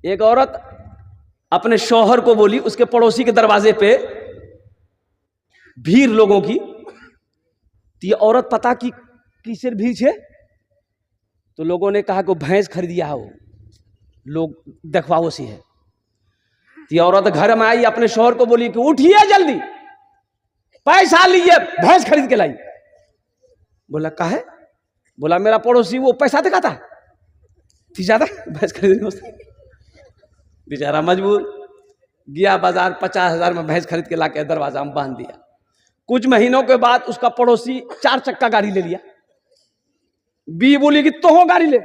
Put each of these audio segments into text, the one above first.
एक औरत अपने शौहर को बोली, उसके पड़ोसी के दरवाजे पे भीड़ लोगों की, तो ये औरत पता की किसर भीड़ है, तो लोगों ने कहा कि भैंस खरीदिया हो, लोग देखवाओ सी है। तो ये औरत घर में आई, अपने शौहर को बोली कि उठिए जल्दी, पैसा लीजिए, भैंस खरीद के लाई। बोला काहे? बोला मेरा पड़ोसी वो पैसा दिखाता थी ज्यादा, भैंस खरीदने वास्ते। बेचारा मजबूर गया बाजार, 50,000 में भैंस खरीद के लाके दरवाजा में बांध दिया। कुछ महीनों के बाद उसका पड़ोसी 4 चक्का गाड़ी ले लिया। बी बोली कि तो हो गाड़ी ले,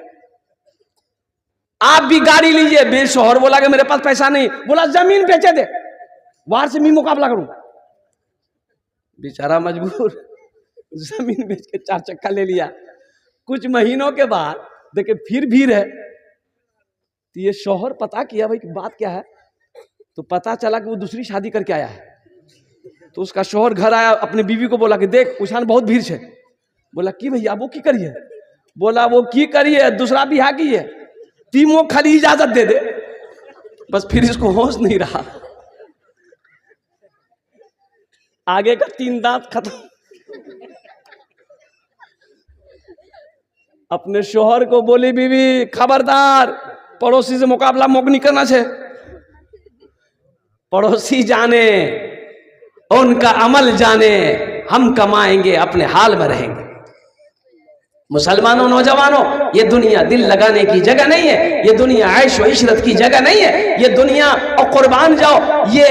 आप भी गाड़ी लीजिए। बे शौहर बोला कि मेरे पास पैसा नहीं। बोला जमीन बेचे दे, बाहर से मैं मुकाबला करूं। बेचारा मजबूर जमीन बेच के 4 चक्का ले लिया। कुछ महीनों के बाद देखे फिर भीड़ है, तो ये शौहर पता किया भाई बात क्या है, तो पता चला कि वो दूसरी शादी करके आया है। तो उसका शौहर घर आया, अपने बीवी को बोला कि देख उछान बहुत भीड़ है। बोला कि भैया वो की करिए? बोला वो की करिए, दूसरा बिहार की है, तीमो खाली इजाजत दे दे। बस फिर इसको होश नहीं रहा, आगे का 3 दांत खत्म। अपने शौहर को बोली बीवी खबरदार, पड़ोसी से मुकाबला मोक नहीं करना है। पड़ोसी जाने उनका अमल जाने, हम कमाएंगे अपने हाल में रहेंगे। मुसलमानों, नौजवानों, ये दुनिया दिल लगाने की जगह नहीं है, ये दुनिया ऐश व इशरत की जगह नहीं है। ये दुनिया और कुर्बान जाओ, ये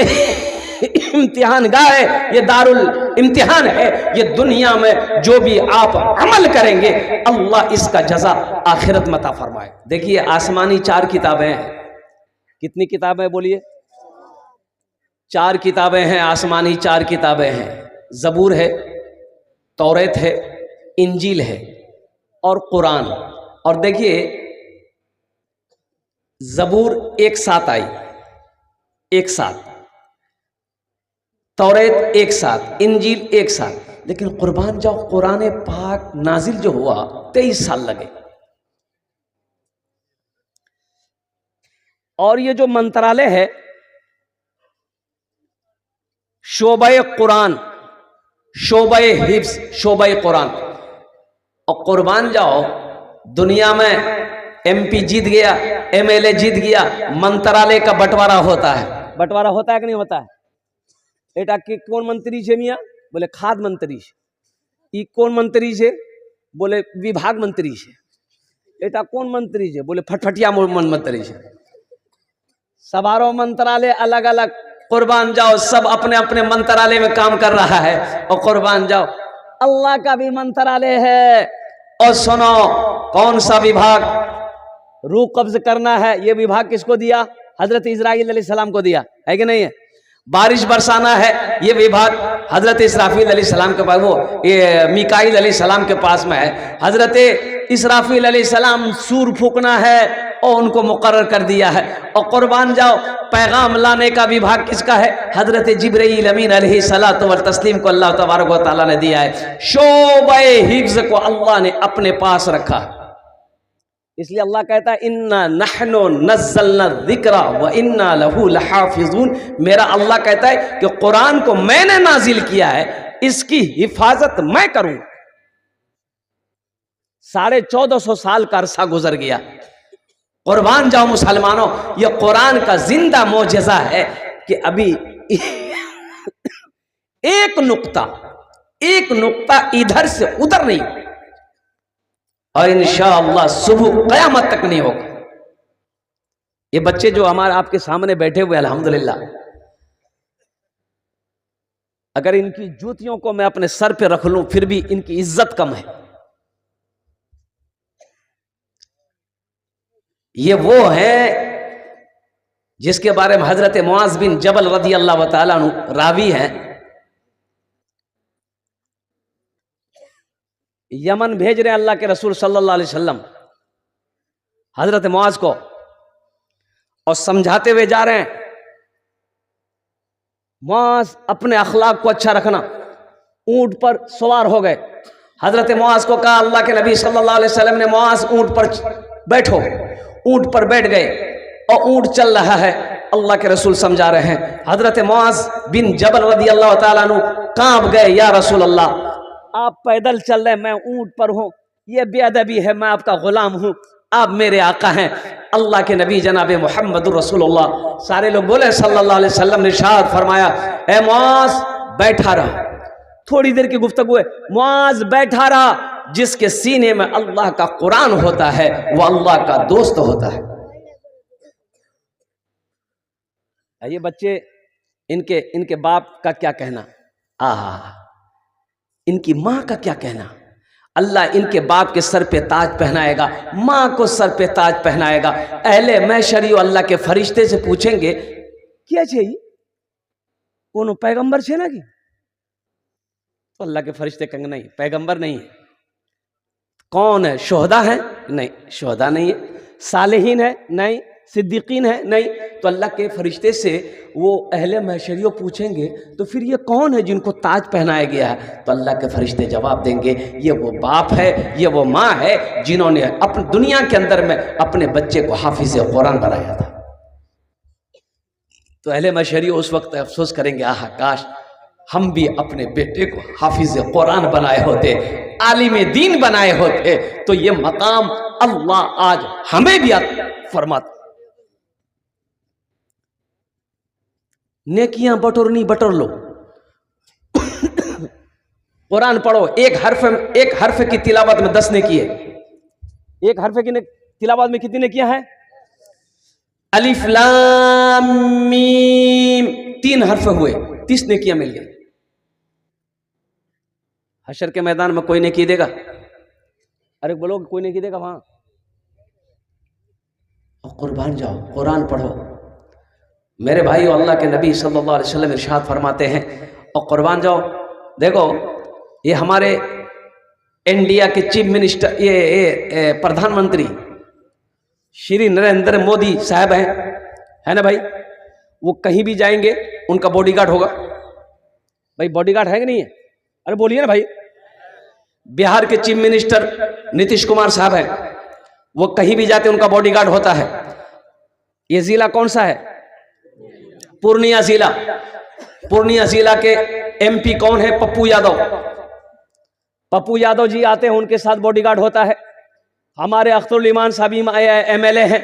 इम्तिहान गाह है, ये दारुल इम्तिहान है। ये दुनिया में जो भी आप अमल करेंगे अल्लाह इसका जजा आखिरत में अता फरमाए। देखिए आसमानी 4 किताबें हैं। कितनी किताबें बोलिए? 4 किताबें हैं, आसमानी 4 किताबें हैं। ज़बूर है, तौरेत है, इंजील है और कुरान। और देखिए ज़बूर एक साथ आई, एक साथ, तौरेत एक साथ, इंजील एक साथ। लेकिन कुर्बान जाओ, कुरान पाक नाजिल जो हुआ 23 साल लगे। और ये जो मंत्रालय है, शोबे कुरान, शोबे हिफ्स, शोबे कुरान। और कुर्बान जाओ, दुनिया में MP जीत गया, MLA जीत गया, मंत्रालय का बंटवारा होता है। बंटवारा होता है कि नहीं होता है? एटा के कौन मंत्री है मियाँ? बोले खाद मंत्री है। कौन मंत्री है? बोले विभाग मंत्री है। एटा कौन मंत्री है? बोले फटफटिया मंत्री है। सवारों मंत्रालय अलग अलग। कुर्बान जाओ, सब अपने अपने मंत्रालय में काम कर रहा है। और कुर्बान जाओ, अल्लाह का भी मंत्रालय है। और सुनो, कौन सा विभाग रूह कब्ज करना है, ये विभाग किसको दिया? हजरत इस्राईल अलैहिस्सलाम को दिया है कि नहीं है? बारिश बरसाना है, ये विभाग हजरत इसराफील अलैहिस्सलाम के पास, वो ये मिकाईल अलैहिस्सलाम के पास में है। हजरत इसराफील अलैहिस्सलाम सूर फूकना है और उनको मुकर्रर कर दिया है। और कुर्बान जाओ, पैगाम लाने का विभाग किसका है? हजरत जिब्रील अमीन अलैहिस्सलातु व तस्लीम को अल्लाह तबारक व तआला ने दिया है। शोबे हिफ्ज़ को अल्लाह ने अपने पास रखा। इसलिए अल्लाह कहता है इन्ना नहनु नज़्ज़लना ज़िक्रा व इन्ना लहू लहाफ़िज़ून। मेरा अल्लाह कहता है कि कुरान को मैंने नाजिल किया है, इसकी हिफाजत मैं करूंगा। 1450 साल का अरसा गुजर गया। कुर्बान जाओ मुसलमानों, ये कुरान का जिंदा मोजज़ा है कि अभी एक नुक्ता इधर से उधर नहीं, और इंशाअल्लाह सुबह क़यामत तक नहीं होगा। ये बच्चे जो हमारे आपके सामने बैठे हुए अल्हम्दुलिल्लाह, अगर इनकी जूतियों को मैं अपने सर पे रख लूं फिर भी इनकी इज्जत कम है। ये वो है जिसके बारे में हजरत मुआज बिन जबल रदी अल्लाह तआला अन्हु रावी हैं। यमन भेज रहे अल्लाह के रसूल सल्लल्लाहु अलैहि वसल्लम हजरत मुआज को, और समझाते हुए जा रहे हैं मुआज अपने अखलाक को अच्छा रखना। ऊंट पर सवार हो गए। हजरत मुआज को कहा, अल्लाह के नबी सल्लल्लाहु अलैहि वसल्लम ने, मुआज ऊंट पर बैठो। ऊंट पर बैठ गए। और ऊंट चल रहा है। अल्लाह के रसूल समझा रहे हैं। हजरत मुआज बिन जबल रदी अल्लाह ताला अन्हु कांप गए, या रसूल अल्लाह आप पैदल चल रहे, मैं ऊंट पर हूँ, ये बेअदबी है, मैं आपका गुलाम हूँ, आप मेरे आका हैं। अल्लाह के नबी जनाब मोहम्मद रसूलुल्लाह सारे लोग बोले सल्लल्लाहु अलैहि वसल्लम ने इरशाद फरमाया, ए मुआज बैठा रहा। थोड़ी देर की गुफ्तगू है, मुआज बैठा रहा। जिसके सीने में अल्लाह का कुरान होता है वो अल्लाह का दोस्त होता है। ये बच्चे इनके बाप का क्या कहना, आहा, इनकी माँ का क्या कहना। अल्लाह इनके बाप के सर पे ताज पहनाएगा, माँ को सर पे ताज पहनाएगा। अहले मैशरी अल्लाह के फरिश्ते से पूछेंगे क्या चाहिए, कोनो पैगंबर छे ना कि? तो अल्लाह के फरिश्ते कहेंगे नहीं, पैगंबर नहीं है। कौन है, शोहदा है? नहीं, शोहदा नहीं है। सालेहीन है? नहीं। सिद्दीकीन है? नहीं। तो अल्लाह के फरिश्ते से वो अहले महशरियों पूछेंगे तो फिर ये कौन है जिनको ताज पहनाया गया है? तो अल्लाह के फरिश्ते जवाब देंगे ये वो बाप है, ये वो माँ है जिन्होंने अपनी दुनिया के अंदर में अपने बच्चे को हाफिज कुरान बनाया था। तो अहले महशरियों उस वक्त अफसोस करेंगे, आह काश हम भी अपने बेटे को हाफिज कुरान बनाए होते, आलिम दीन बनाए होते, तो ये मकाम अल्लाह आज हमें भी फरमाता। नेकियां बटोरनी बटोर लो, कुरान पढ़ो। एक हर्फ की तिलावत में 10 नेकी है। एक हर्फ की तिलावत में कितनी नेकियां हैं? अलिफ लाम मीम 3 हर्फ हुए, 30 नेकियां मिल गई। हशर के मैदान में कोई नेकी देगा? अरे बोलो कोई नेकी देगा वहां? और कुर्बान जाओ, कुरान पढ़ो। मेरे भाई, अल्लाह के नबी सल्लल्लाहु अलैहि वसल्लम इरशाद फरमाते हैं, और कुर्बान जाओ। देखो ये हमारे इंडिया के चीफ मिनिस्टर, ये प्रधानमंत्री श्री नरेंद्र मोदी साहब हैं, है ना भाई? वो कहीं भी जाएंगे उनका बॉडीगार्ड होगा। भाई बॉडीगार्ड है कि नहीं है? अरे बोलिए ना भाई। बिहार के चीफ मिनिस्टर नीतीश कुमार साहब हैं, वो कहीं भी जाते उनका बॉडीगार्ड होता है। ये जिला कौन सा है? पूर्णिया जिला। पूर्णिया जिला के एमपी कौन है? पप्पू यादव। पप्पू यादव जी आते हैं, उनके साथ बॉडीगार्ड होता है। हमारे अख्तरुल ईमान साहब एमएलए हैं,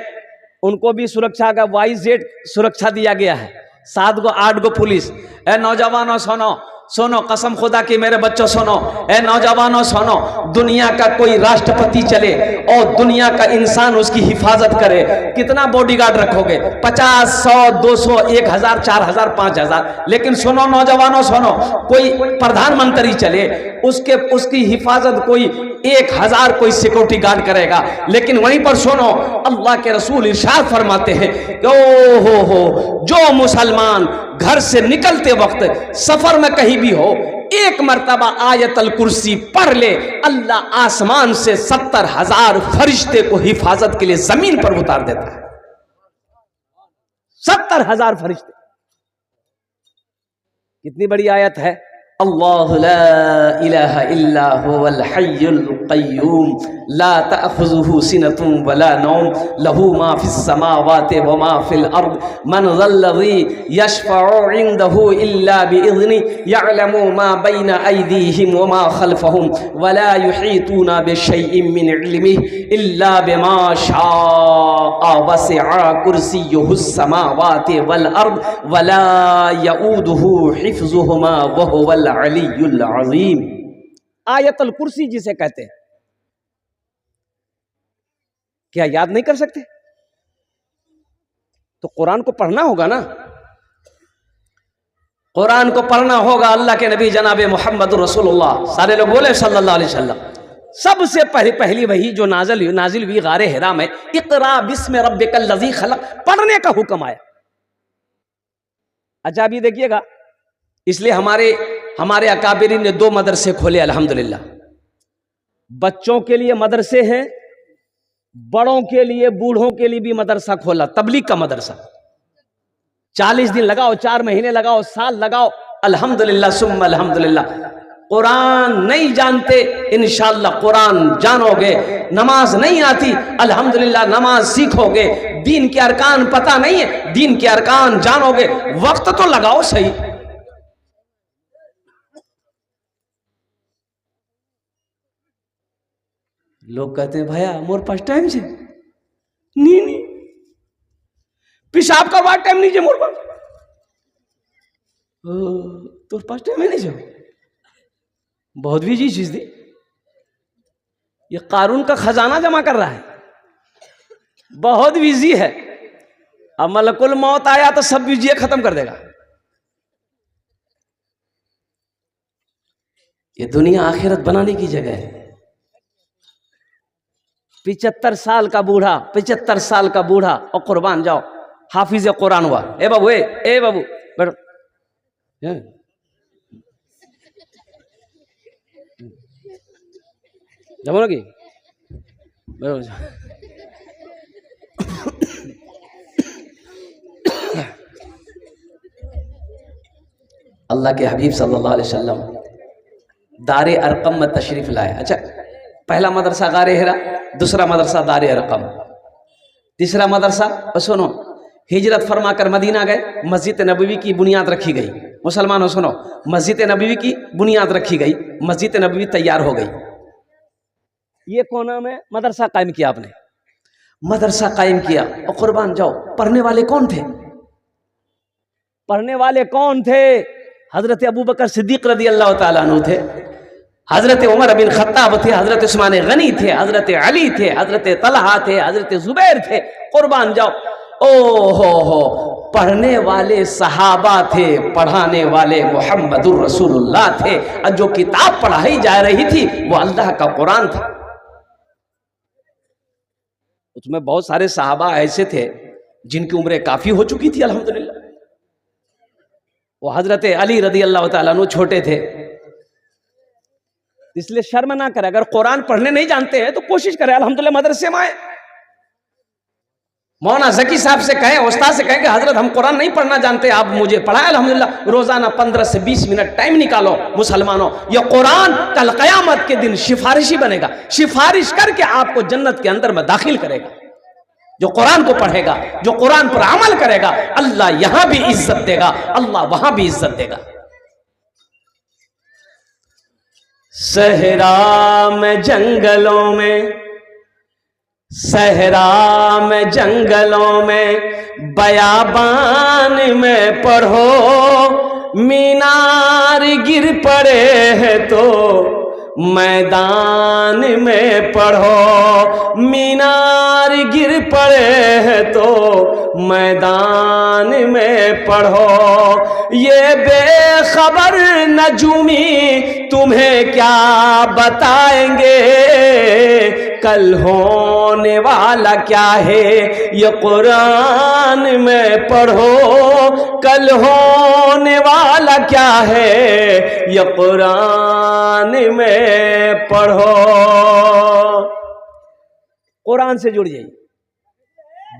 उनको भी सुरक्षा का वाइजेड सुरक्षा दिया गया है। 7 गो 8 गो पुलिस। ए नौजवानों सुनो, सुनो, कसम खुदा की मेरे बच्चों सुनो, ए नौजवानों सुनो, दुनिया का कोई राष्ट्रपति चले और दुनिया का इंसान उसकी हिफाजत करे, कितना बॉडीगार्ड रखोगे? 50, 100, 200, 1000, 4000, 5000। लेकिन सुनो नौजवानों सुनो, कोई प्रधानमंत्री चले उसकी हिफाजत कोई 1000 कोई सिक्योरिटी गार्ड करेगा। लेकिन वहीं पर सुनो, अल्लाह के रसूल इरशाद फरमाते हैं कि ओ हो, जो मुसलमान घर से निकलते वक्त सफर में कहीं भी हो, 1 मरतबा आयतल कुर्सी पढ़ ले, अल्लाह आसमान से 70,000 फरिश्ते को हिफाजत के लिए जमीन पर उतार देता है। 70,000 फरिश्ते। कितनी बड़ी आयत है। अल्लाहु ला इलाहा इल्ला हुवल हय्युल क़य्यूम ला तअख़ुज़ुहु सिनतुन वला नौम लहू मा फ़िस समावाति व मा फ़िल अर्द मन ज़ल्लज़ी यशफ़अु इंदहु इल्ला बिइज़्नि यअलमु मा बैना अयदीहिम व मा ख़ल्फ़हुम वला युहीतूना बिशैइन मिन इल्मिहि इल्ला बिमा शाअ वसिअ कुर्सियुहुस समावाति वल अर्द वला यऊदुहु हिफ़्ज़ुहुमा व हुवल अलीयुल अज़ीम। आयतुल कुर्सी जिसे कहते हैं, क्या याद नहीं कर सकते? तो कुरान को पढ़ना होगा ना, कुरान को पढ़ना होगा। अल्लाह के नबी जनाब मोहम्मद रसूलुल्लाह सारे लोग बोले सल्लल्लाहु अलैहि वसल्लम। सबसे पहली वही जो नाजिल हुई गारे हिरा में, इक़रा बिस्मि रब्बिकल लज़ी खलक़, पढ़ने का हुक्म आया। अच्छा अभी देखिएगा, इसलिए हमारे अकाबिरीन ने 2 मदरसे खोले अल्हम्दुलिल्लाह। बच्चों के लिए मदरसे हैं, बड़ों के लिए, बूढ़ों के लिए भी मदरसा खोला, तबलीग का मदरसा। 40 दिन लगाओ, 4 महीने लगाओ, साल लगाओ, अल्हम्दुलिल्लाह सुम्मा अल्हम्दुलिल्लाह। कुरान नहीं जानते, इंशाअल्लाह कुरान जानोगे। नमाज नहीं आती, अल्हम्दुलिल्लाह नमाज सीखोगे। दीन के अरकान पता नहीं है, दीन के अरकान जानोगे। वक्त तो लगाओ सही। लोग कहते हैं भैया मोर पास टाइम से नहीं पेशाब करवा टाइम नहीं मोर पास, तो पास टाइम है नहीं जो बहुत बिजी चीज दी। ये कारून का खजाना जमा कर रहा है, बहुत बिजी है। अब मलकुल मौत आया तो सब बिजी खत्म कर देगा। ये दुनिया आखिरत बनाने की जगह है। 75 साल का बूढ़ा, 75 साल का बूढ़ा और कुर्बान जाओ हाफिज कुरान हुआ। ए बाबू, ए बाबू बैठो। जमो ना कि अल्लाह के हबीब सल्लल्लाहु अलैहि वसल्लम दारे अरकम में तशरीफ लाए। अच्छा, पहला मदरसा गारे हिरा, दूसरा मदरसा दारे अरकम, तीसरा मदरसा सुनो हिजरत फरमाकर मदीना गए, मस्जिद नबवी की बुनियाद रखी गई। मुसलमानों सुनो, मस्जिद नबवी की बुनियाद रखी गई, मस्जिद नबवी तैयार हो गई। ये कोना में मदरसा कायम किया आपने, मदरसा कायम किया। और कुर्बान जाओ पढ़ने वाले कौन थे? पढ़ने वाले कौन थे? हजरत अबू बकर सिद्दीक रदी अल्लाह ताला अन्हु थे, हजरत उमर बिन खत्ताब थे, हजरत उस्मान गनी थे, हजरत अली थे, हजरत तलहा थे, हजरत जुबैर थे। कुर्बान जाओ, ओ हो पढ़ने वाले सहाबा थे, पढ़ाने वाले मोहम्मदुर रसूलुल्लाह थे। और जो किताब पढ़ाई जा रही थी वो अल्लाह का कुरान था। उसमें बहुत सारे सहाबा ऐसे थे जिनकी उम्रें काफी हो चुकी थी अल्हम्दुलिल्लाह। वो हजरत अली रदी अल्लाह ताला अन्हु छोटे थे, इसलिए शर्म ना करें। अगर कुरान पढ़ने नहीं जानते हैं तो कोशिश करें अल्हम्दुलिल्लाह मदरसे में आए। मौलाना जकी साहब से कहें, उस्ताद से कहें कि हजरत हम कुरान नहीं पढ़ना जानते, आप मुझे पढ़ाएं। अल्हम्दुलिल्लाह रोजाना 15 से 20 मिनट टाइम निकालो। मुसलमानों, यह कुरान कल क़यामत के दिन सिफारिशी बनेगा, सिफारिश करके आपको जन्नत के अंदर में दाखिल करेगा। जो कुरान को पढ़ेगा, जो कुरान पर अमल करेगा, अल्लाह यहां भी इज्जत देगा, अल्लाह वहां भी इज्जत देगा। सहरा में जंगलों में, सहरा में जंगलों में, बयाबान में पढ़ो, मीनार गिर पड़े हैं तो मैदान में पढ़ो, मीनार गिर पड़े हैं तो मैदान में पढ़ो। ये बेखबर नजूमी तुम्हें क्या बताएंगे, कल होने वाला क्या है ये कुरान में पढ़ो, कल होने वाला क्या है ये कुरान में पढ़ो। कुरान से जुड़ जाइए,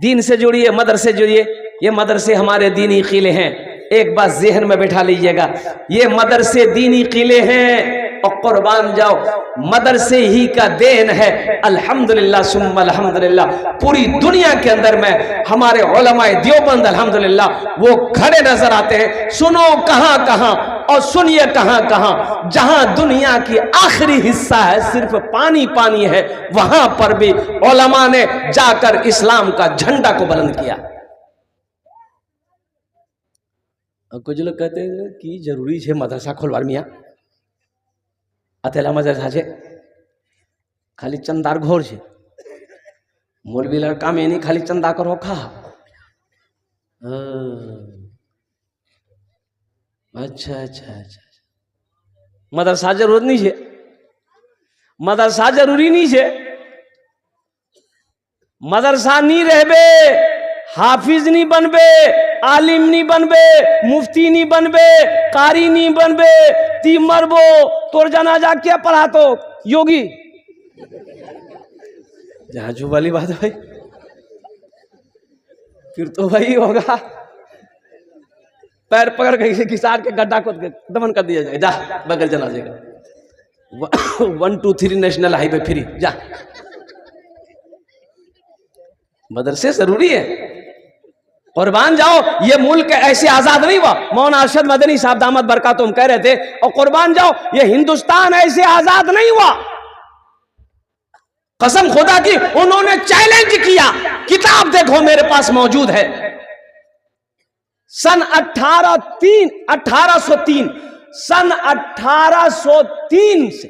दीन से जुड़िए, मदरसे जुड़िए। ये मदरसे हमारे दीनी किले हैं। एक बात ज़हन में बैठा लीजिएगा, ये मदरसे दीनी किले हैं। और कुर्बान जाओ मदरसे ही का देन है। अल्हम्दुलिल्लाह सुम्मा अल्हम्दुलिल्लाह, पूरी दुनिया के अंदर में हमारे उलमाए देवबंद अल्हम्दुलिल्लाह वो खड़े नजर आते हैं। सुनो कहां कहां और सुनिए कहां कहां, जहां दुनिया की आखिरी हिस्सा है सिर्फ पानी पानी है, वहां पर भी उलमा ने जाकर इस्लाम का झंडा को बुलंद किया। कुछ लोग कहते हैं कि जरूरी है मदरसा खोलवार मियाँ, अतेला मदरसा છે खाली चंदार घोर છે, मौलवी लड़का में नहीं खाली चंदा करो खा। अच्छा अच्छा अच्छा, मदरसा जरूरत नहीं है, मदरसा जरूरी नहीं है। मदरसा नहीं रहबे, हाफिज नहीं बनबे, आलिम नहीं बनबे, मुफ्ती नहीं बनबे, कारी नहीं बनबे, ती मरबो तोर जनाजा क्या पढ़ा तो योगी। जहाजू वाली बात है भाई, फिर तो वही होगा, पैर पकड़ के किसार के गड्ढा खोद के दफन कर दिया जाए, जा बगैर जनाजे का। 1 2 3 नेशनल हाईवे फ्री, जा। मदरसे जरूरी है, कुर्बान जाओ। ये मुल्क ऐसे आजाद नहीं हुआ। मौलाना अरशद मदनी साहब दामद बरकातुहुम कह रहे थे, और कुर्बान जाओ, ये हिंदुस्तान ऐसे आजाद नहीं हुआ। कसम खुदा की, उन्होंने चैलेंज किया। किताब देखो मेरे पास मौजूद है, सन 1803 सन 1803 से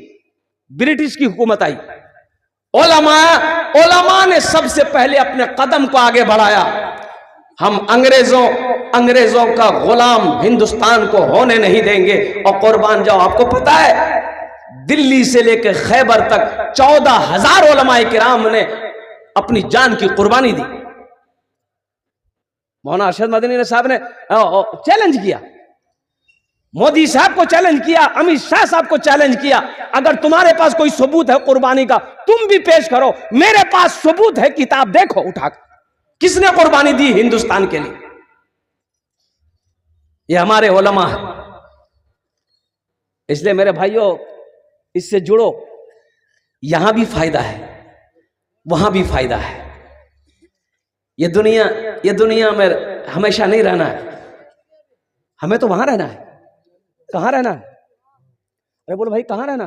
ब्रिटिश की हुकूमत आई। उलमा ने सबसे पहले अपने कदम को आगे बढ़ाया। हम अंग्रेजों का गुलाम हिंदुस्तान को होने नहीं देंगे। और कुर्बान जाओ, आपको पता है दिल्ली से लेकर खैबर तक 14,000 उलमाए किराम ने अपनी जान की कुर्बानी दी। मौलाना अरशद मदनी साहब ने चैलेंज किया, मोदी साहब को चैलेंज किया, अमित शाह साहब को चैलेंज किया, अगर तुम्हारे पास कोई सबूत है कुर्बानी का तुम भी पेश करो। मेरे पास सबूत है, किताब देखो उठाकर, किसने कुर्बानी दी हिंदुस्तान के लिए। ये हमारे उलमा है। इसलिए मेरे भाइयों, इससे जुड़ो। यहां भी फायदा है, वहां भी फायदा है। ये दुनिया में हमेशा नहीं रहना है, हमें तो वहां रहना है। कहां रहना है? अरे बोलो भाई, कहां रहना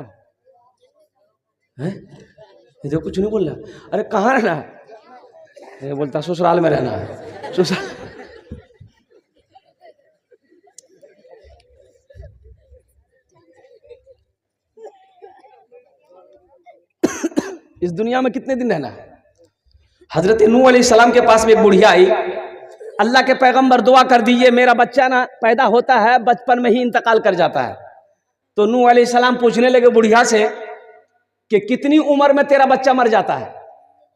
है? इधर कुछ नहीं बोल रहा। अरे कहां रहना है? ये बोलता ससुराल में रहना है। ससुराल इस दुनिया में कितने दिन रहना है? हजरत नूह अलैहिस्सलाम के पास में एक बुढ़िया आई। अल्लाह के पैगंबर दुआ कर दीजिए, मेरा बच्चा ना पैदा होता है बचपन में ही इंतकाल कर जाता है। तो नूह अलैहिस्सलाम पूछने लगे बुढ़िया से कि कितनी उम्र में तेरा बच्चा मर जाता है?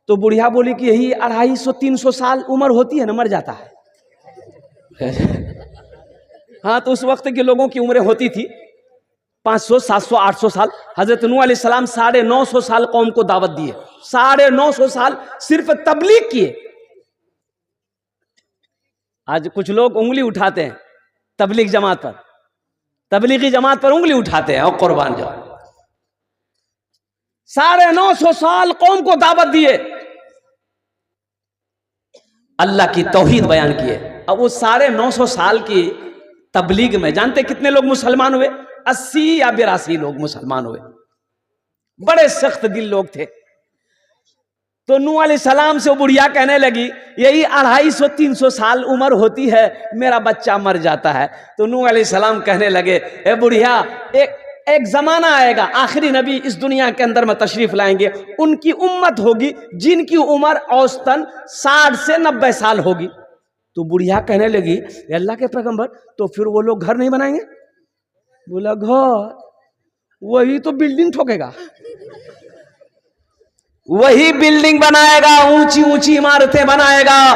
तो बुढ़िया बोली कि यही 250-300 साल उम्र होती है ना, मर जाता है। हाँ, तो उस वक्त के लोगों की उम्रें होती थी 500, 700, 800 साल। हजरत नूह अलैहिस्सलाम 950 साल कौम को दावत दिए, 950 साल सिर्फ तबलीग किए। आज कुछ लोग उंगली उठाते हैं तबलीग जमात पर, तबलीगी जमात पर उंगली उठाते हैं। और कुर्बान जाओ, 950 साल कौम को दावत दिए, अल्लाह की तौहीद बयान किए। अब वो 950 साल की तबलीग में जानते कितने लोग मुसलमान हुए? 80 या 82 लोग मुसलमान हुए। बड़े सख्त दिल लोग थे। तो नूह अलैहिस्सलाम से वो बुढ़िया कहने लगी यही 250-300 साल उम्र होती है, मेरा बच्चा मर जाता है। तो नूह अलैहिस्सलाम कहने लगे, ए बुढ़िया, एक जमाना आएगा, आखिरी नबी इस दुनिया के अंदर में तशरीफ लाएंगे, उनकी उम्मत होगी जिनकी उम्र औसतन 60 से 90 साल होगी। तो बुढ़िया कहने लगी, अल्लाह के पैगंबर, तो फिर वो लोग घर नहीं बनाएंगे? बोला, घर वही तो बिल्डिंग ठोकेगा, वही बिल्डिंग बनाएगा, ऊंची ऊंची इमारतें बनाएगा।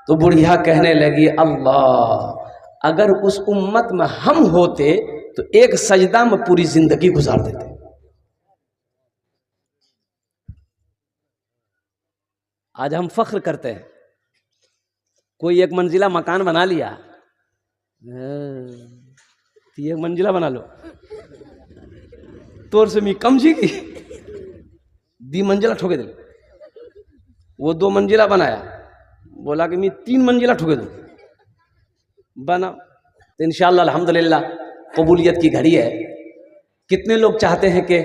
तो बुढ़िया कहने लगी, अल्लाह, अगर उस उम्मत में हम होते तो एक सजदा में पूरी जिंदगी गुजार देते। आज हम फख्र करते हैं, कोई 1 मंजिला मकान बना लिया, तो 1 मंजिला बना लो, तोर से मी कम जी की 2 मंजिला ठोके दे। वो 2 मंजिला बनाया, बोला कि मैं 3 मंजिला ठोके दूं, बना। तो इंशाअल्लाह अल्हम्दुलिल्लाह कबूलियत की घड़ी है। कितने लोग चाहते हैं कि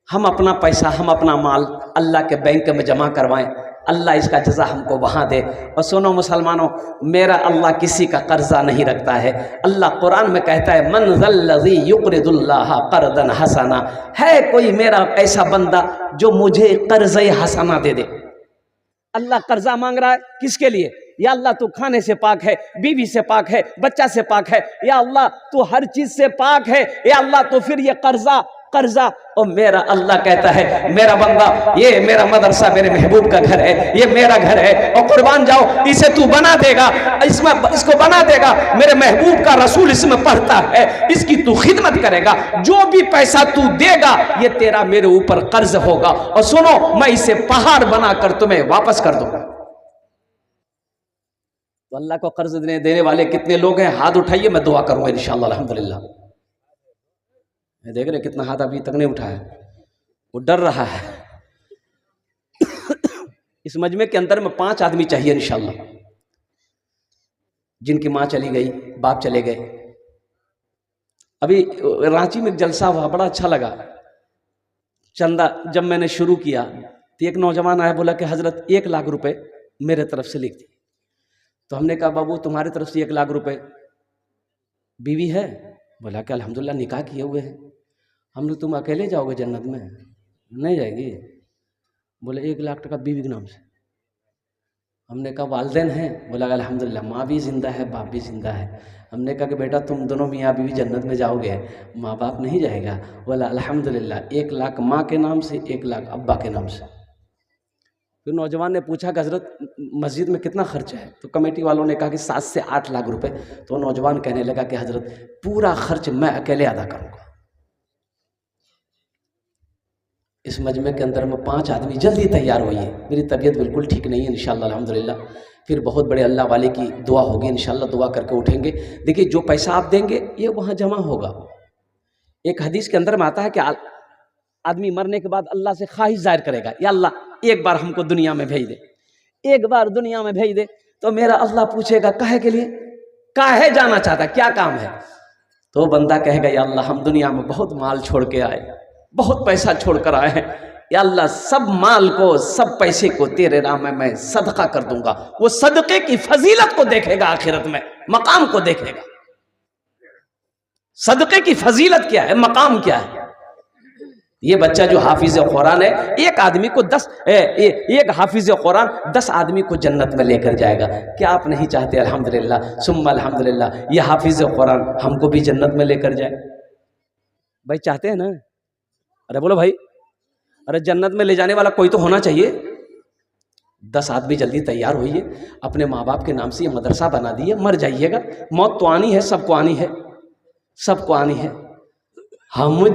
हम अपना पैसा, हम अपना माल अल्लाह के बैंक में जमा करवाएं, अल्लाह इसका जज़ा हमको वहाँ दे। और सुनो मुसलमानों, मेरा अल्लाह किसी का कर्जा नहीं रखता है। अल्लाह कुरान में कहता है, मन ज़ल्लज़ी युक़रिदुल्लाह क़र्ज़न हसना, है कोई मेरा ऐसा बंदा जो मुझे कर्ज़े हसना दे दे। अल्लाह कर्जा मांग रहा है किसके लिए? या अल्लाह तू खाने से पाक है, बीवी से पाक है, बच्चा से पाक है, या अल्लाह तू हर चीज से पाक है, या अल्लाह तो फिर ये कर्जा। और मेरा अल्लाह कहता है, मेरा बंदा, ये मेरा मदरसा मेरे महबूब का घर है, ये मेरा घर है, और कुर्बान जाओ, इसे तू बना देगा, इसको बना देगा, मेरे महबूब का रसूल इसमें पढ़ता है, इसकी तू खिदमत करेगा, जो भी पैसा तू देगा ये तेरा मेरे ऊपर कर्ज होगा। और सुनो, मैं इसे पहाड़ बनाकर तुम्हें वापस कर दूंगा। तो अल्लाह को कर्ज देने वाले कितने लोग हैं? हाथ उठाइए, मैं दुआ करूंगा इंशाअल्लाह अल्हम्दुलिल्लाह। देख रहे कितना हाथ अभी तक नहीं उठाया, वो डर रहा है। इस मजमे के अंदर में 5 आदमी चाहिए इंशाल्लाह, जिनकी माँ चली गई, बाप चले गए। अभी रांची में एक जलसा हुआ, बड़ा अच्छा लगा। चंदा जब मैंने शुरू किया तो एक नौजवान आया, बोला कि हजरत 1 लाख रुपए मेरे तरफ से लिख दी। तो हमने कहा बाबू तुम्हारी तरफ से 1 लाख रुपए, बीवी है? बोला कि अल्हम्दुलिल्लाह निकाह किए हुए हैं। हम लोग, तुम अकेले जाओगे जन्नत में? नहीं जाएगी। बोले 1 लाख टका बीवी के नाम से। हमने कहा वालदेन हैं? बोला अल्हम्दुलिल्लाह माँ भी जिंदा है, बाप भी जिंदा है। हमने कहा कि बेटा तुम दोनों मियाँ बीवी जन्नत में जाओगे, माँ बाप नहीं जाएगा? बोला अल्हम्दुलिल्लाह 1 लाख माँ के नाम से, 1 लाख अब्बा के नाम से। फिर नौजवान ने पूछा कि हजरत मस्जिद में कितना खर्च है? तो कमेटी वालों ने कहा कि 7 से 8 लाख रुपए। तो नौजवान कहने लगा कि हजरत पूरा खर्च मैं अकेले अदा करूँगा। इस मजमे के अंदर में 5 आदमी जल्दी तैयार होइए। मेरी तबीयत बिल्कुल ठीक नहीं है, इंशाल्लाह अल्हम्दुलिल्लाह फिर बहुत बड़े अल्लाह वाले की दुआ होगी, इंशाल्लाह दुआ करके उठेंगे। देखिए जो पैसा आप देंगे ये वहाँ जमा होगा। एक हदीस के अंदर में आता है कि आदमी मरने के बाद अल्लाह से ख्वाहिश जाहिर करेगा, या अल्लाह एक बार हमको दुनिया में भेज दे, एक बार दुनिया में भेज दे। तो मेरा अल्लाह पूछेगा काहे के लिए, काहे जाना चाहता, क्या काम है? तो बंदा कहेगा या अल्लाह हम दुनिया में बहुत माल छोड़ के आए, बहुत पैसा छोड़ कर आए हैं, या अल्लाह सब माल को, सब पैसे को तेरे राह में मैं सदका कर दूंगा। वो सदके की फजीलत को देखेगा, आखिरत में मकाम को देखेगा। सदके की फजीलत क्या है, मकाम क्या है। ये बच्चा जो हाफिज कुरान है, एक आदमी को 10 एक हाफिज कुरान 10 आदमी को जन्नत में लेकर जाएगा। क्या आप नहीं चाहते अल्हम्दुलिल्लाह सुम्मा अल्हम्दुलिल्लाह ये हाफिज कुरान हमको भी जन्नत में लेकर जाए? भाई चाहते हैं ना? अरे बोलो भाई, अरे जन्नत में ले जाने वाला कोई तो होना चाहिए। 10 आदमी जल्दी तैयार होइए, अपने माँ बाप के नाम से ये मदरसा बना दिए। मर जाइएगा, मौत तो आनी है, सबको आनी है, सबको आनी है। हम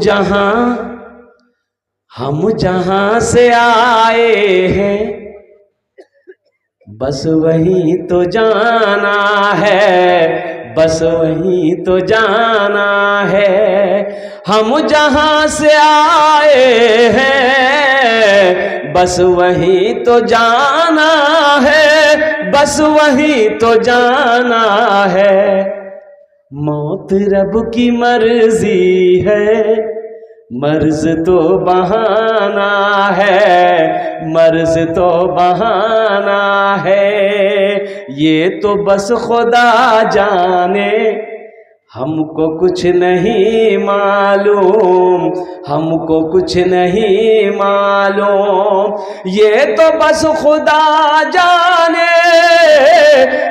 जहां से आए हैं बस वही तो जाना है, बस वही तो जाना है। हम जहां से आए हैं बस वही तो जाना है, बस वही तो जाना है। मौत रब की मर्जी है, मर्ज तो बहाना है, मर्ज तो बहाना है। ये तो बस खुदा जाने, हमको कुछ नहीं मालूम, हमको कुछ नहीं मालूम। ये तो बस खुदा जाने,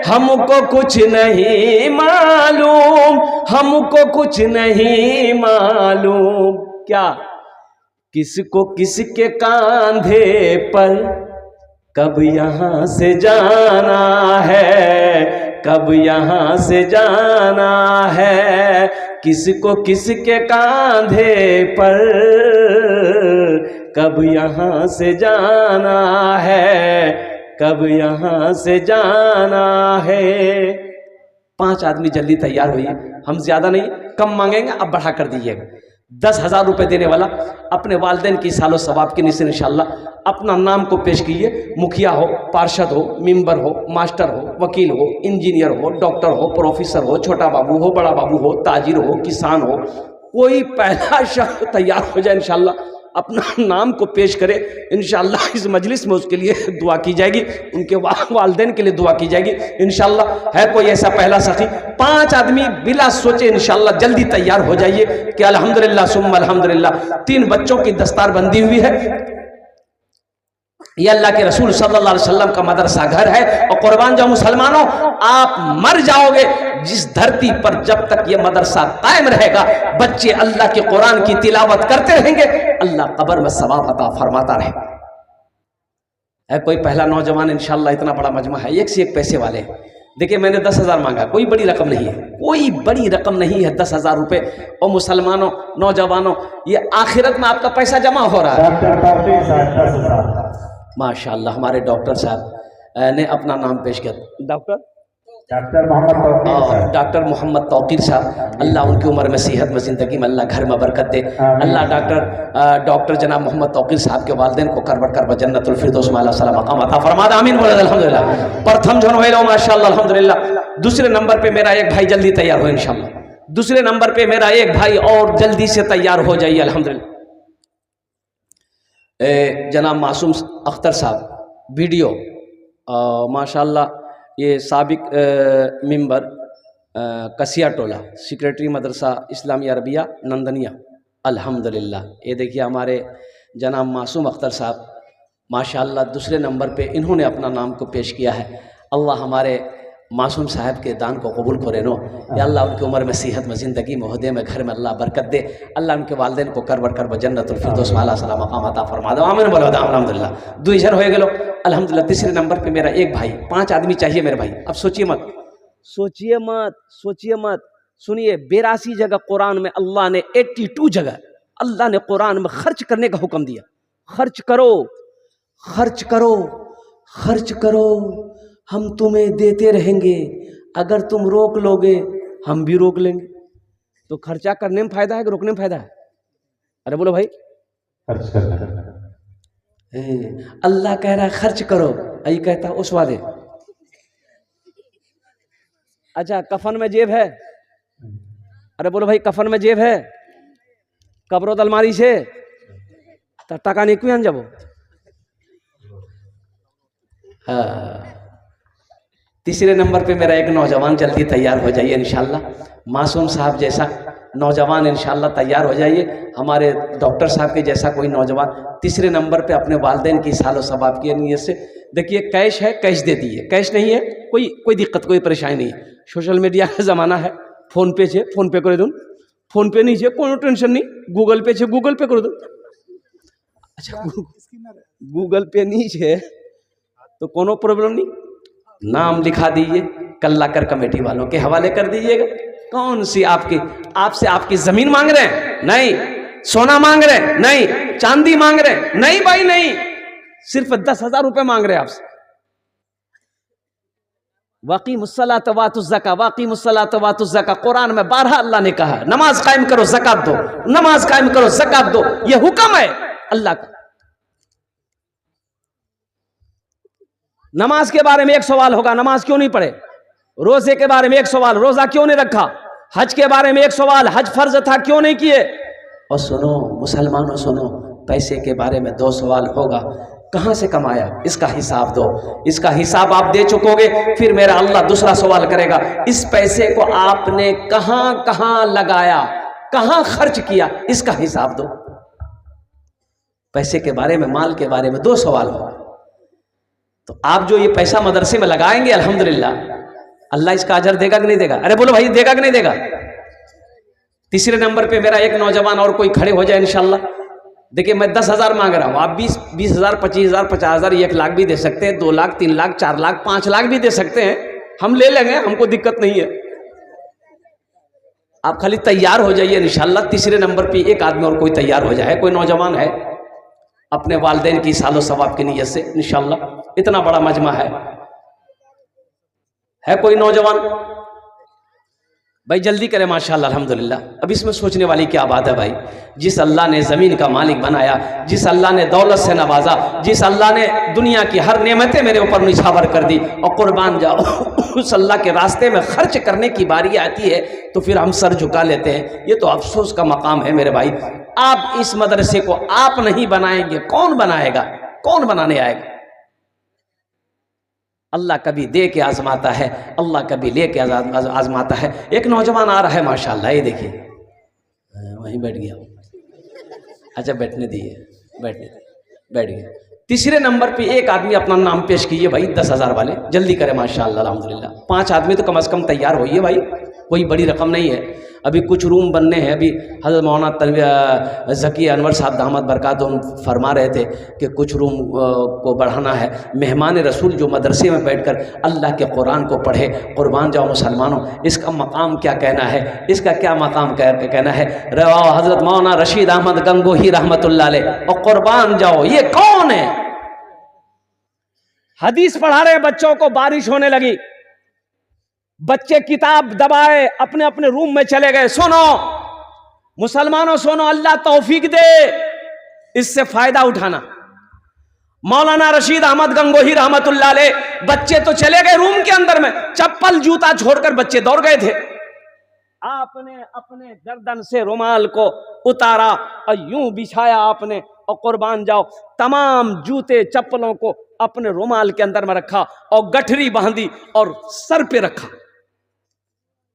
हमको कुछ नहीं मालूम, हमको कुछ नहीं मालूम। क्या किसको किसके कांधे पर कब यहाँ से जाना है, कब यहाँ से जाना है। किसको किसके कांधे पर कब यहाँ से जाना है, कब यहाँ से जाना है। 5 आदमी जल्दी तैयार होइए। हम ज्यादा नहीं, कम मांगेंगे, अब बढ़ा कर दीजिएगा। 10,000 रुपये देने वाला अपने वालिदैन की सालो सवाब के निसे इंशाल्लाह अपना नाम को पेश कीजिए। मुखिया हो, पार्षद हो, मेंबर हो, मास्टर हो, वकील हो, इंजीनियर हो, डॉक्टर हो, प्रोफेसर हो, छोटा बाबू हो, बड़ा बाबू हो, ताजिर हो, किसान हो, कोई पहला शख्स तैयार हो जाए इंशाल्लाह, अपना नाम को पेश करे। इंशाल्लाह इस मजलिस में उसके लिए दुआ की जाएगी, उनके वालिदैन के लिए दुआ की जाएगी इंशाल्लाह। है कोई ऐसा पहला साथी? 5 आदमी बिला सोचे इंशाल्लाह जल्दी तैयार हो जाइए कि अल्हम्दुलिल्लाह सुम्मा अल्हम्दुलिल्लाह 3 बच्चों की दस्तार बंदी हुई है। ये अल्लाह के रसूल सल्लल्लाहु अलैहि वसल्लम का मदरसा घर है। और कुर्बान जाओ मुसलमानों, आप मर जाओगे जिस धरती पर जब तक ये मदरसा कायम रहेगा, बच्चे अल्लाह के कुरान की तिलावत करते रहेंगे, अल्लाह कब्र में सवाब अता फरमाता रहेगा। है कोई पहला नौजवान? इंशाल्लाह इतना बड़ा मजमा है, एक से एक पैसे वाले। देखिए मैंने 10,000 मांगा, कोई बड़ी रकम नहीं है, कोई बड़ी रकम नहीं है 10,000 रुपये। और मुसलमानों, नौजवानों, ये आखिरत में आपका पैसा जमा हो रहा है। माशाअल्लाह हमारे डॉक्टर साहब ने अपना नाम पेश किया। डॉक्टर डॉक्टर मोहम्मद तौकीर साहब, अल्लाह उनकी उम्र में सेहत में ज़िंदगी में अल्लाह घर में बरकत दे। अल्लाह डॉक्टर जनाब मोहम्मद तौकीर साहब के वालिदैन को करबट करब जन्नतुल फिरदौस में अल्लाह सलाम मकाम अता फरमा दे। आमीन बोले अल्हम्दुलिल्लाह। प्रथम जन होइलो माशाअल्लाह अल्हम्दुलिल्लाह। दूसरे नंबर पे मेरा एक भाई जल्दी तैयार हो इंशाअल्लाह। दूसरे नंबर पे मेरा एक भाई और जल्दी से तैयार हो जाइए अल्हम्दुलिल्लाह। जनाब मासूम अख्तर साहब वीडियो माशाअल्लाह, ये साबिक मेंबर कसिया टोला सेक्रेटरी मदरसा इस्लामिया अरबिया नंदनिया अल्हम्दुलिल्लाह। ये देखिए हमारे जनाब मासूम अख्तर साहब माशाअल्लाह दूसरे नंबर पे इन्होंने अपना नाम को पेश किया है। अल्लाह हमारे मासूम साहब के दान को कबूल करे नो या अल्लाह उनकी उम्र में सेहत में ज़िंदगी में ओहदे में घर में अल्लाह बरकत दे। अल्लाह उनके वालिदैन को करबट करब जन्नतुल फिरदौस में अल्लाह सलाम मकाम अता फरमा दो। आमीन बोलो अल्हम्दुलिल्लाह। दुई जन हो गेलो अल्हम्दुलिल्लाह। तीसरे नंबर पे मेरा एक भाई, 5 आदमी चाहिए मेरे भाई। अब सोचिए मत, सोचिए मत, सोचिए मत, सुनिए। 82 जगह कुरान में अल्लाह ने 82 जगह अल्लाह ने कुरान में खर्च करने का हुक्म दिया। खर्च करो, खर्च करो, खर्च करो, हम तुम्हें देते रहेंगे। अगर तुम रोक लोगे हम भी रोक लेंगे। तो खर्चा करने में फायदा है कि रोकने में फायदा है? अरे बोलो भाई। खर्च करना। अल्लाह कह रहा है खर्च करो, यही कहता उस वादे। अच्छा, कफन में जेब है? अरे बोलो भाई, कफन में जेब है? कब्रो अलमारी से टका नहीं क्यों जब? हाँ। तीसरे नंबर पे मेरा एक नौजवान जल्दी तैयार हो जाइए इंशाल्लाह। मासूम साहब जैसा नौजवान इंशाल्लाह तैयार हो जाइए। हमारे डॉक्टर साहब के जैसा कोई नौजवान तीसरे नंबर पे अपने वालिदैन की सालो सबाब की नीयत से। देखिए कैश है, कैश दे दीजिए। कैश नहीं है कोई दिक्कत, कोई परेशानी नहीं है। सोशल मीडिया का ज़माना है। फ़ोन पे छे, फ़ोन पे कर दूँ। फ़ोन पे नहीं छे कोई टेंशन नहीं, गूगल पे छे गूगल पे कर दूँ। अच्छा, गूगल पे नहीं छे तो कोनो प्रॉब्लम नहीं, नाम लिखा दीजिए, कल्ला कर कमेटी वालों के हवाले कर दीजिएगा। कौन सी आपसे आपकी जमीन मांग रहे हैं? नहीं। सोना मांग रहे हैं? नहीं। चांदी मांग रहे हैं? नहीं भाई नहीं। सिर्फ 10,000 रुपए मांग रहे हैं आपसे। वाक़ी मुस्सलात वातुज़ ज़का, वाक़ी मुस्सलात वातुज़ ज़का कुरान में 12 अल्लाह ने कहा। नमाज कायम करो, ज़कात दो, नमाज कायम करो, ज़कात दो। ये हुक्म है अल्लाह का। नमाज के बारे में एक सवाल होगा, नमाज क्यों नहीं पढ़े? रोजे के बारे में एक सवाल, रोजा क्यों नहीं रखा? हज के बारे में एक सवाल, हज फर्ज था क्यों नहीं किए? और सुनो मुसलमानों सुनो, पैसे के बारे में 2 सवाल होगा। कहां से कमाया, इसका हिसाब दो। इसका हिसाब आप दे चुकोगे, फिर मेरा अल्लाह दूसरा सवाल करेगा, इस पैसे को आपने कहां कहां लगाया, कहां खर्च किया, इसका हिसाब दो। पैसे के बारे में, माल के बारे में 2 सवाल होगा। तो आप जो ये पैसा मदरसे में लगाएंगे अल्हम्दुलिल्लाह, अल्लाह इसका अजर देगा कि नहीं देगा? अरे बोलो भाई, देगा कि नहीं देगा? तीसरे नंबर पे मेरा एक नौजवान और कोई खड़े हो जाए इंशाल्लाह। देखिए मैं 10,000 मांग रहा हूँ, आप 20,000, 25,000, 50,000, 1 लाख भी दे सकते हैं, 2 लाख, 3 लाख, 4 लाख, 5 लाख भी दे सकते हैं। हम ले लेंगे, हमको दिक्कत नहीं है। आप खाली तैयार हो जाइए इंशाल्लाह। तीसरे नंबर पे एक आदमी और कोई तैयार हो जाए, कोई नौजवान है अपने वालिदैन की सालो सवाब की नीयत से इंशाल्लाह। इतना बड़ा मजमा है कोई नौजवान? भाई जल्दी करें माशाल्लाह अल्हम्दुलिल्लाह। अब इसमें सोचने वाली क्या बात है भाई? जिस अल्लाह ने ज़मीन का मालिक बनाया, जिस अल्लाह ने दौलत से नवाजा, जिस अल्लाह ने दुनिया की हर नेमतें मेरे ऊपर निछावर कर दी, और कुर्बान जाओ उस अल्लाह के रास्ते में खर्च करने की बारी आती है तो फिर हम सर झुका लेते हैं। ये तो अफसोस का मकाम है मेरे भाई। आप इस मदरसे को आप नहीं बनाएंगे, कौन बनाएगा? कौन बनाने आएगा? अल्लाह कभी दे के आजमाता है, अल्लाह कभी ले के आजमाता है। एक नौजवान आ रहा है माशाल्लाह, ये देखिए वहीं बैठ गया। अच्छा बैठने दिए, बैठ गया। तीसरे नंबर पे एक आदमी अपना नाम पेश कीजिए भाई, 10,000 वाले, जल्दी करें माशाल्लाह अल्हम्दुलिल्लाह। 5 आदमी तो कम से कम तैयार होइए भाई, कोई बड़ी रकम नहीं है। अभी कुछ रूम बनने हैं। अभी हज़रत मौलाना ज़की अनवर साहब दामद बरकातुहुम फरमा रहे थे कि कुछ रूम को बढ़ाना है। मेहमान रसूल जो मदरसे में बैठकर अल्लाह के कुरान को पढ़े, कुर्बान जाओ मुसलमानों, इसका मकाम क्या कहना है, इसका क्या मकाम कहना है? रवाओ हज़रत मौलाना रशीद अहमद गंगोही रहमतुल्लाह अलैह। और कुर्बान जाओ ये कौन है? हदीस पढ़ा रहे बच्चों को, बारिश होने लगी, बच्चे किताब दबाए अपने अपने रूम में चले गए। सुनो मुसलमानों, सुनो, अल्लाह तौफीक दे इससे फायदा उठाना। मौलाना रशीद अहमद गंगोही रहमतुल्लाह अलैह, बच्चे तो चले गए रूम के अंदर में, चप्पल जूता छोड़कर बच्चे दौड़ गए थे। आपने अपने गर्दन से रुमाल को उतारा और यूं बिछाया आपने, और कुर्बान जाओ तमाम जूते चप्पलों को अपने रुमाल के अंदर में रखा और गठरी बांधी और सर पे रखा,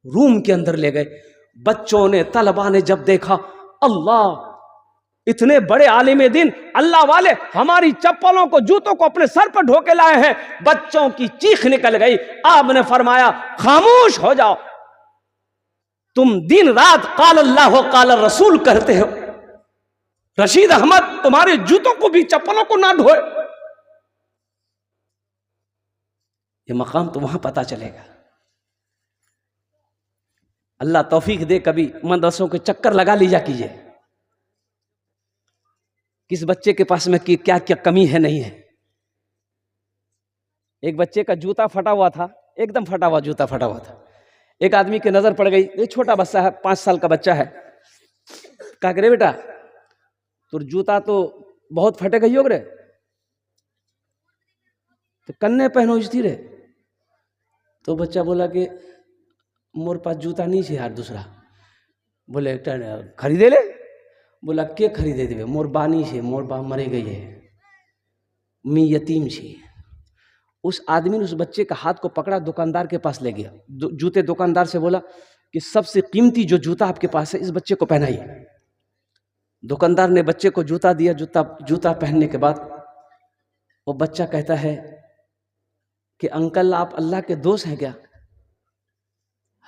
रूम के अंदर ले गए। बच्चों ने, तलबा ने जब देखा, अल्लाह, इतने बड़े आलिम दिन, अल्लाह वाले हमारी चप्पलों को, जूतों को अपने सर पर ढोके लाए हैं। बच्चों की चीख निकल गई। आपने फरमाया खामोश हो जाओ, तुम दिन रात काल अल्लाह काल रसूल करते हो। रशीद अहमद तुम्हारे जूतों को भी, चप्पलों को ना ढोए। ये मकाम तो वहां पता चलेगा। अल्लाह तौफीक दे, कभी मदरसों के चक्कर लगा लीजा कीजिए, किस बच्चे के पास में कि क्या क्या कमी है, नहीं है। एक बच्चे का जूता फटा हुआ था, एकदम फटा हुआ जूता फटा हुआ था। एक आदमी की नजर पड़ गई, ये छोटा बच्चा है, 5 साल का बच्चा है। क्या करे बेटा, तो जूता तो बहुत फटे गई हो रे, तो कन्ने पहनो थी रे। तो बच्चा बोला कि मोर पास जूता नहीं है यार दूसरा। बोले खरीदे ले। बोला के खरीदे देवे, मोर बानी से, मोर बा मरे गई है, मी यतीम छी। उस आदमी ने उस बच्चे का हाथ को पकड़ा, दुकानदार के पास ले गया। जूते दुकानदार से बोला कि सबसे कीमती जो जूता आपके पास है इस बच्चे को पहनाइए। दुकानदार ने बच्चे को जूता दिया। जूता पहनने के बाद वो बच्चा कहता है कि अंकल आप अल्लाह के दोस्त हैं क्या?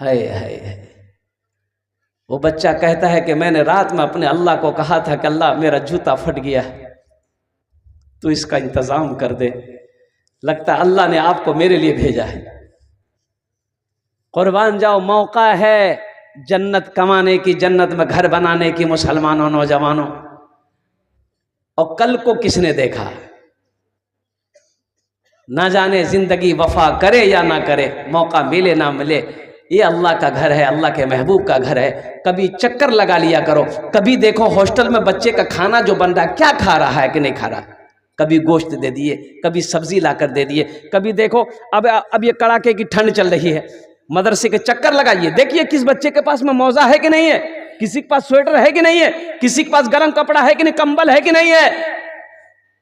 हाय हाय हाय। वो बच्चा कहता है कि मैंने रात में अपने अल्लाह को कहा था कि अल्लाह मेरा जूता फट गया है, तो इसका इंतजाम कर दे। लगता है अल्लाह ने आपको मेरे लिए भेजा है। कुर्बान जाओ, मौका है जन्नत कमाने की, जन्नत में घर बनाने की मुसलमानों, नौजवानों। और कल को किसने देखा, ना जाने जिंदगी वफा करे या ना करे, मौका मिले ना मिले। ये अल्लाह का घर है, अल्लाह के महबूब का घर है। कभी चक्कर लगा लिया करो, कभी देखो हॉस्टल में बच्चे का खाना जो बन रहा है क्या खा रहा है कि नहीं खा रहा। कभी गोश्त दे दिए, कभी सब्जी लाकर दे दिए, कभी देखो अब ये कड़ाके की ठंड चल रही है, मदरसे के चक्कर लगाइए, देखिए किस बच्चे के पास में मौजा है कि नहीं है, किसी के पास स्वेटर है कि नहीं है, किसी के पास गर्म कपड़ा है कि नहीं, कंबल है कि नहीं है।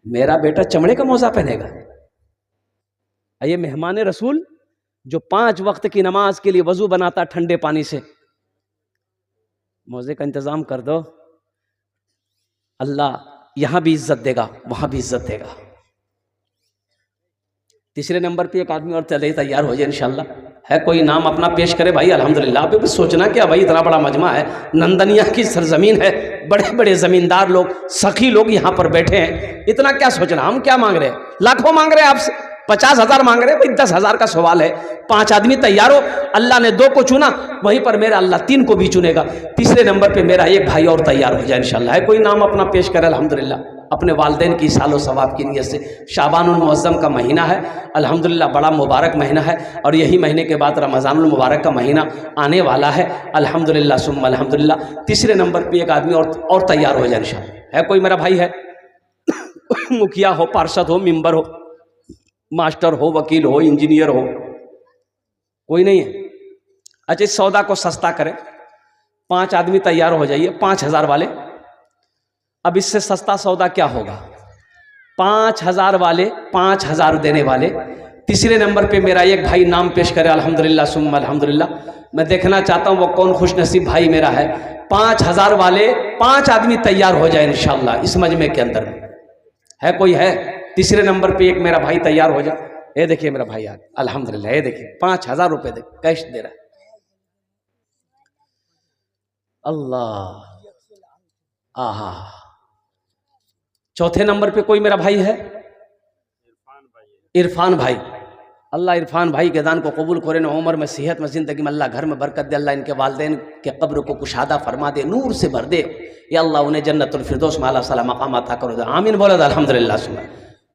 मेरा बेटा चमड़े का मौजा पहनेगा। ये मेहमान रसूल जो 5 वक्त की नमाज के लिए वजू बनाता ठंडे पानी से, मौजे का इंतजाम कर दो। अल्लाह यहां भी इज्जत देगा, वहां भी इज्जत देगा। तीसरे नंबर पे एक आदमी और चले तैयार हो जाए इंशाल्लाह। है कोई नाम अपना पेश करे भाई? अल्हम्दुलिल्लाह। आप भी सोचना क्या भाई, इतना बड़ा मजमा है, नंदनिया की सरजमीन है, बड़े बड़े जमींदार लोग, सखी लोग यहाँ पर बैठे हैं। इतना क्या सोचना, हम क्या मांग रहे हैं? लाखों मांग रहे हैं आपसे, 50,000 मांग रहे हैं भाई। 10,000 का सवाल है। 5 आदमी तैयार हो, अल्लाह ने 2 को चुना, वहीं पर मेरा अल्लाह 3 को भी चुनेगा। तीसरे नंबर पे मेरा एक भाई और तैयार हो जाए इंशाल्लाह। है कोई नाम अपना पेश करे? अल्हम्दुलिल्लाह। अपने वालिदैन की सालो सवाब की नीयत से। शाबानुल मुअज़्ज़म का महीना है, अल्हम्दुलिल्लाह बड़ा मुबारक महीना है, और यही महीने के बाद रमज़ानुल मुबारक का महीना आने वाला है। अल्हम्दुलिल्लाह सुम्मा अल्हम्दुलिल्लाह। तीसरे नंबर पे एक आदमी और तैयार हो जाए इंशाल्लाह। है कोई मेरा भाई है? मुखिया हो, पार्षद हो, मेंबर हो, मास्टर हो, वकील हो, इंजीनियर हो, कोई नहीं है? अच्छा, इस सौदा को सस्ता करें। 5 आदमी तैयार हो जाइए, 5,000 वाले। अब इससे सस्ता सौदा क्या होगा? 5,000 वाले, 5,000 देने वाले। तीसरे नंबर पे मेरा एक भाई नाम पेश करे। अल्हम्दुलिल्लाह सुम्मा अल्हम्दुलिल्लाह। मैं देखना चाहता हूँ वो कौन खुशनसीब भाई मेरा है। 5,000 वाले 5 आदमी तैयार हो जाए इंशाल्लाह इस मजमे के अंदर। है कोई है? तीसरे नंबर पे एक मेरा भाई तैयार हो जाए। ये देखिए मेरा भाई आज अल्हम्दुलिल्लाह, ये देखिए 5,000 रुपए दे कैश दे रहा है। अल्लाह, आहा। चौथे नंबर पे कोई मेरा भाई है? इरफान भाई। अल्लाह इरफान भाई के दान को कबूल करे, न उम्र में, सेहत में, जिंदगी में अल्लाह घर में बरकत दे। अल्लाह इनके वालिदैन के कब्र को कुशादा फरमा दे, नूर से भर दे। या अल्लाह उन्हें जन्नतुल फिरदौस में आला सला मकाम अता करो। आमीन बोलो अल्हम्दुलिल्लाह।